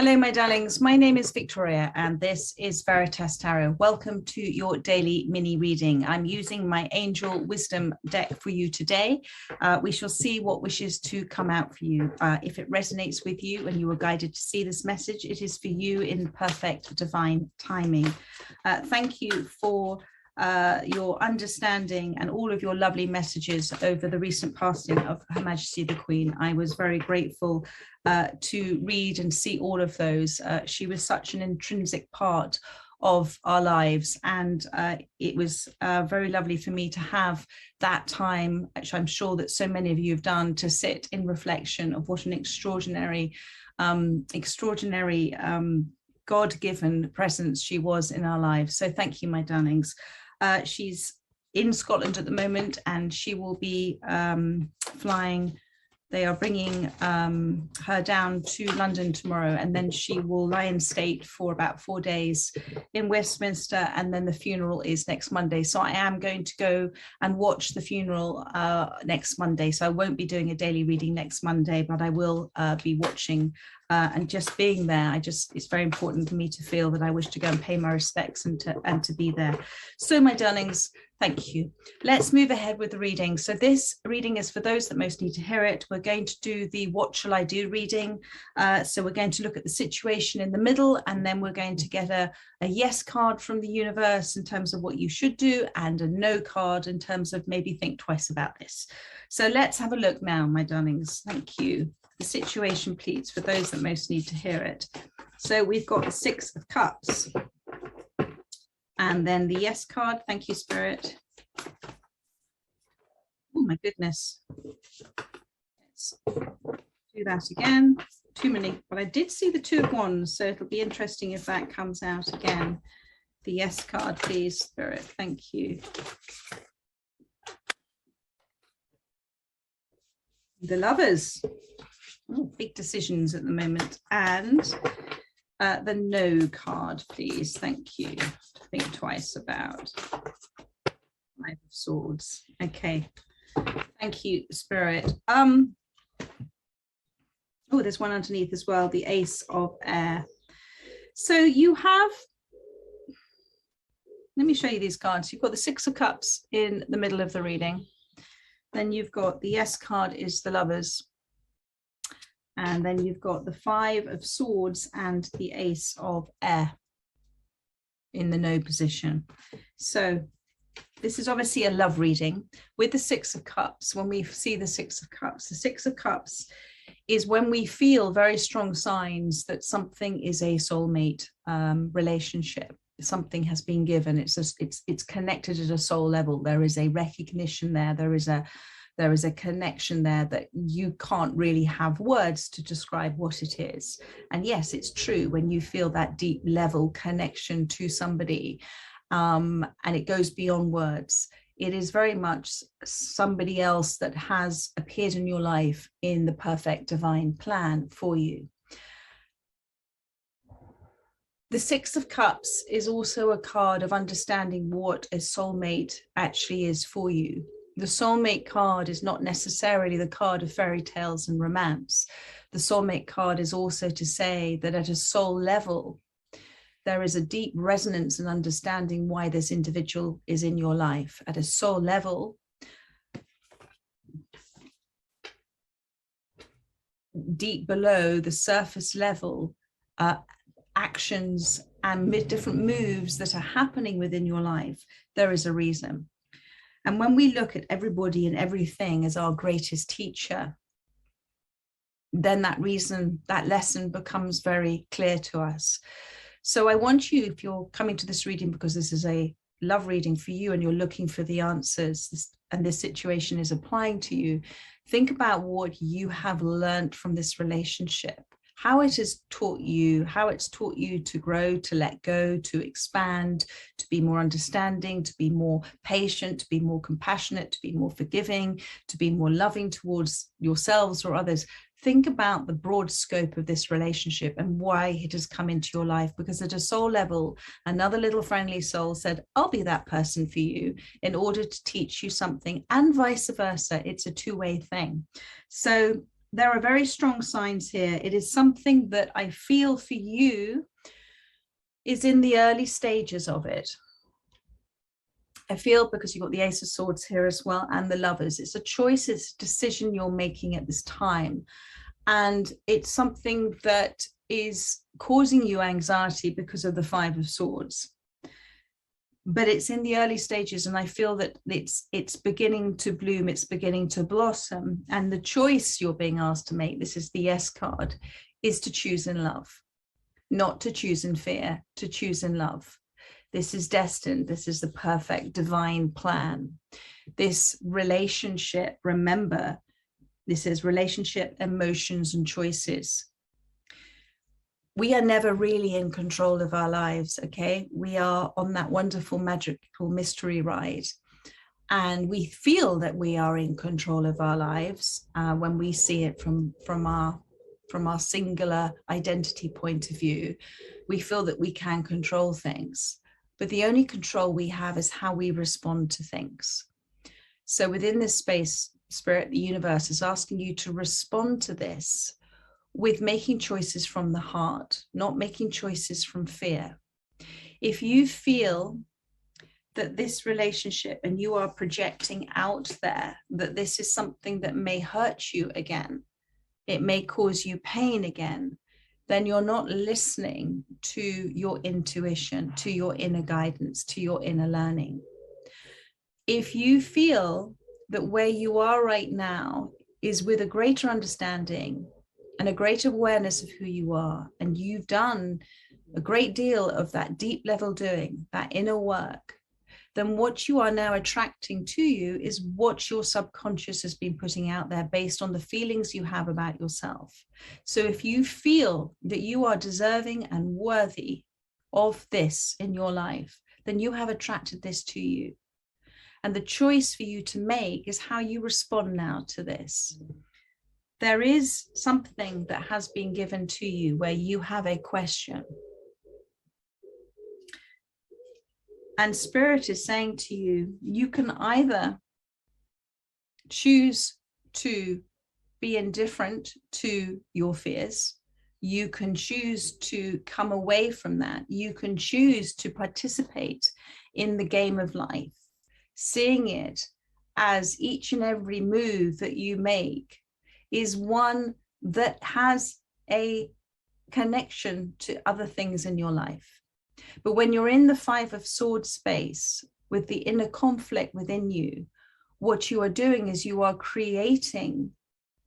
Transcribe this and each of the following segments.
Hello, my darlings. My name is Victoria, and this is Veritas Tarot. Welcome to your daily mini reading. I'm using my Angel Wisdom deck for you today. We shall see what wishes to come out for you. If it resonates with you and you were guided to see this message, it is for you in perfect divine timing. Thank you for your understanding and all of your lovely messages over the recent passing of Her Majesty the Queen. I was very grateful to read and see all of those. She was such an intrinsic part of our lives, and it was very lovely for me to have that time, which I'm sure that so many of you have done, to sit in reflection of what an extraordinary God-given presence she was in our lives. So thank you, my darlings. She's in Scotland at the moment, and she will be flying. They are bringing her down to London tomorrow, and then she will lie in state for about 4 days in Westminster, and then the funeral is next Monday. So I am going to go and watch the funeral next Monday. So I won't be doing a daily reading next Monday, but I will be watching and just being there. It's very important for me to feel that I wish to go and pay my respects and to be there. So my darlings, thank you. Let's move ahead with the reading. So this reading is for those that most need to hear it. We're going to do the what shall I do reading. So we're going to look at the situation in the middle, and then we're going to get a yes card from the universe in terms of what you should do, and a no card in terms of maybe think twice about this. So let's have a look now, my darlings. Thank you. The situation, please, for those that most need to hear it. So we've got the 6 of Cups, and then the yes card. Thank you, Spirit. Oh my goodness. Let's do that again. Too many, but I did see the 2 of Wands, so it'll be interesting if that comes out again. The yes card, please, Spirit. Thank you. The Lovers. Oh, big decisions at the moment. And the no card, please. Thank you. Think twice about. 5 of Swords. Okay. Thank you, Spirit. Oh, there's one underneath as well. The Ace of Air. So you have, let me show you these cards. You've got the 6 of Cups in the middle of the reading. Then you've got the yes card is the Lovers. And then you've got the 5 of Swords and the Ace of Air in the no position. So this is obviously a love reading with the 6 of Cups. When we see the 6 of Cups, the 6 of Cups is when we feel very strong signs that something is a soulmate relationship. Something has been given. It's connected at a soul level. There is a recognition there. There is a connection there that you can't really have words to describe what it is. And yes, it's true when you feel that deep level connection to somebody, and it goes beyond words. It is very much somebody else that has appeared in your life in the perfect divine plan for you. The 6 of Cups is also a card of understanding what a soulmate actually is for you. The soulmate card is not necessarily the card of fairy tales and romance. The soulmate card is also to say that at a soul level, there is a deep resonance and understanding why this individual is in your life. At a soul level, deep below the surface level, actions and different moves that are happening within your life, there is a reason. And when we look at everybody and everything as our greatest teacher, then that reason, that lesson becomes very clear to us. So I want you, if you're coming to this reading because this is a love reading for you and you're looking for the answers, and this situation is applying to you, think about what you have learned from this relationship. How it has taught you, how it's taught you to grow, to let go, to expand, to be more understanding, to be more patient, to be more compassionate, to be more forgiving, to be more loving towards yourselves or others. Think about the broad scope of this relationship and why it has come into your life, because at a soul level, another little friendly soul said, I'll be that person for you in order to teach you something, and vice versa. It's a two-way thing. So there are very strong signs here. It is something that I feel for you is in the early stages of it. I feel, because you've got the Ace of Swords here as well, and the Lovers. It's a choice, it's a decision you're making at this time. And it's something that is causing you anxiety because of the Five of Swords. But it's in the early stages, and I feel that it's beginning to bloom, it's beginning to blossom. And the choice you're being asked to make, this is the Yes card, is to choose in love, not to choose in fear, to choose in love. This is destined. This is the perfect divine plan. This relationship, remember, this is relationship, emotions, and choices. We are never really in control of our lives, okay? We are on that wonderful magical mystery ride. And we feel that we are in control of our lives when we see it from our singular identity point of view. We feel that we can control things. But the only control we have is how we respond to things. So within this space, Spirit, the universe is asking you to respond to this with making choices from the heart, not making choices from fear. If you feel that this relationship, and you are projecting out there that this is something that may hurt you again, it may cause you pain again, then you're not listening to your intuition, to your inner guidance, to your inner learning. If you feel that where you are right now is with a greater understanding and a greater awareness of who you are, and you've done a great deal of that deep level doing, that inner work, then what you are now attracting to you is what your subconscious has been putting out there based on the feelings you have about yourself. So if you feel that you are deserving and worthy of this in your life, then you have attracted this to you. And the choice for you to make is how you respond now to this. There is something that has been given to you where you have a question. And Spirit is saying to you, you can either choose to be indifferent to your fears. You can choose to come away from that. You can choose to participate in the game of life, seeing it as each and every move that you make is one that has a connection to other things in your life. But when you're in the Five of Swords space with the inner conflict within you, what you are doing is you are creating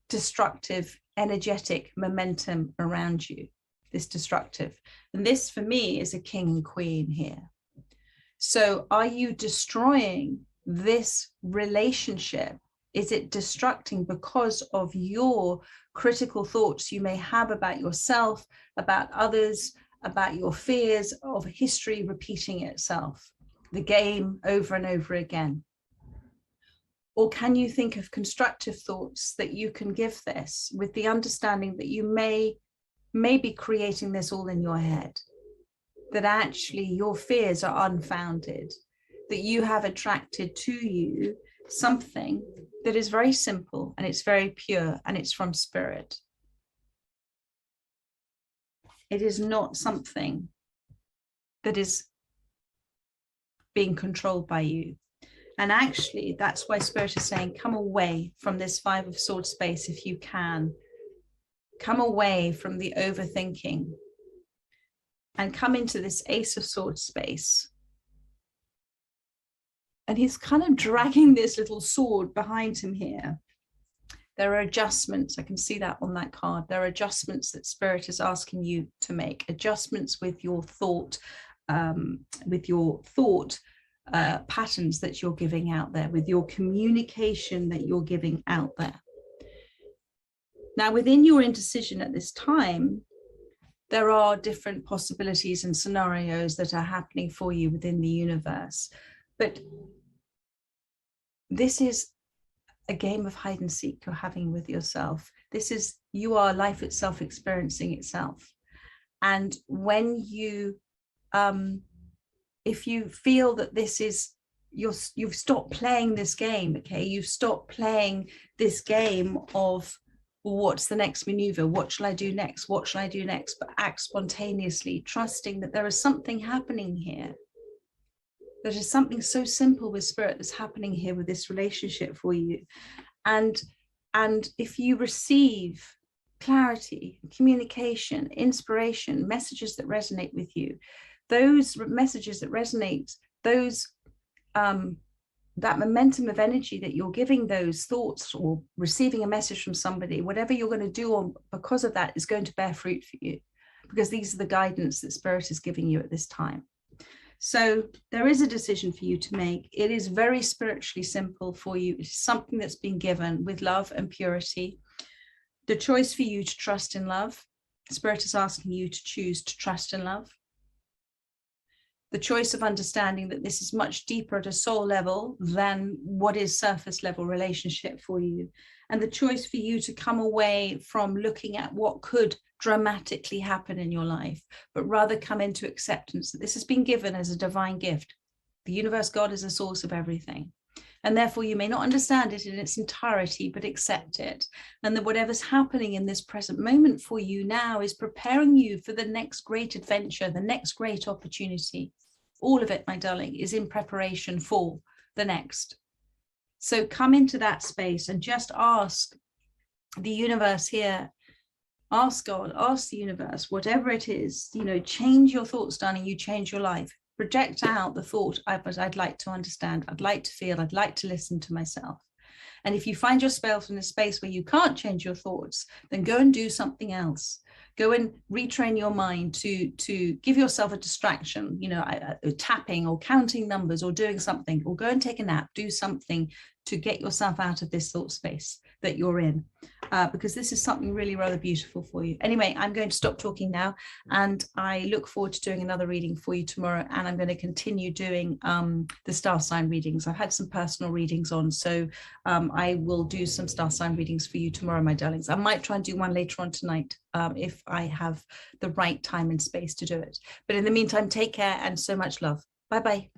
destructive, energetic momentum around you, this destructive. And this for me is a king and queen here. So are you destroying this relationship? Is it destructing because of your critical thoughts you may have about yourself, about others, about your fears of history repeating itself, the game over and over again? Or can you think of constructive thoughts that you can give this with the understanding that you may be creating this all in your head, that actually your fears are unfounded, that you have attracted to you something that is very simple and it's very pure and it's from Spirit. It is not something that is being controlled by you. And actually, that's why Spirit is saying, come away from this Five of Swords space if you can. Come away from the overthinking and come into this Ace of Swords space. And he's kind of dragging this little sword behind him here. There are adjustments. I can see that on that card. There are adjustments that Spirit is asking you to make, adjustments with your thought, patterns that you're giving out there, with your communication that you're giving out there. Now, within your indecision at this time, there are different possibilities and scenarios that are happening for you within the universe. But this is a game of hide and seek you're having with yourself. This is, you are life itself experiencing itself. And when you, if you feel that this is, you've stopped playing this game, okay? You've stopped playing this game of what's the next maneuver? What shall I do next? What shall I do next? But act spontaneously, trusting that there is something happening here. There is something so simple with spirit that's happening here with this relationship for you. And if you receive clarity, communication, inspiration, messages that resonate with you, those messages that resonate, those that momentum of energy that you're giving those thoughts, or receiving a message from somebody, whatever you're going to do on because of that is going to bear fruit for you, because these are the guidance that spirit is giving you at this time. So there is a decision for you to make. It is very spiritually simple for you. It's something that's been given with love and purity. The choice for you to trust in love. Spirit is asking you to choose to trust in love. The choice of understanding that this is much deeper at a soul level than what is surface level relationship for you. And the choice for you to come away from looking at what could dramatically happen in your life, but rather come into acceptance that this has been given as a divine gift. The universe, God, is a source of everything. And therefore you may not understand it in its entirety, but accept it. And that whatever's happening in this present moment for you now is preparing you for the next great adventure, the next great opportunity. All of it, my darling, is in preparation for the next. So come into that space and just ask the universe here, ask God, ask the universe, whatever it is, you know, change your thoughts, darling, you change your life. Project out the thought, I'd like to understand, I'd like to feel, I'd like to listen to myself. And if you find yourself in a space where you can't change your thoughts, then go and do something else. Go and retrain your mind to give yourself a distraction, you know, tapping or counting numbers or doing something, or go and take a nap, do something to get yourself out of this thought space that you're in, because this is something really rather beautiful for you. Anyway, I'm going to stop talking now, and I look forward to doing another reading for you tomorrow, and I'm going to continue doing the star sign readings. I've had some personal readings on, so I will do some star sign readings for you tomorrow, my darlings. I might try and do one later on tonight if I have the right time and space to do it. But in the meantime, take care and so much love. Bye-bye.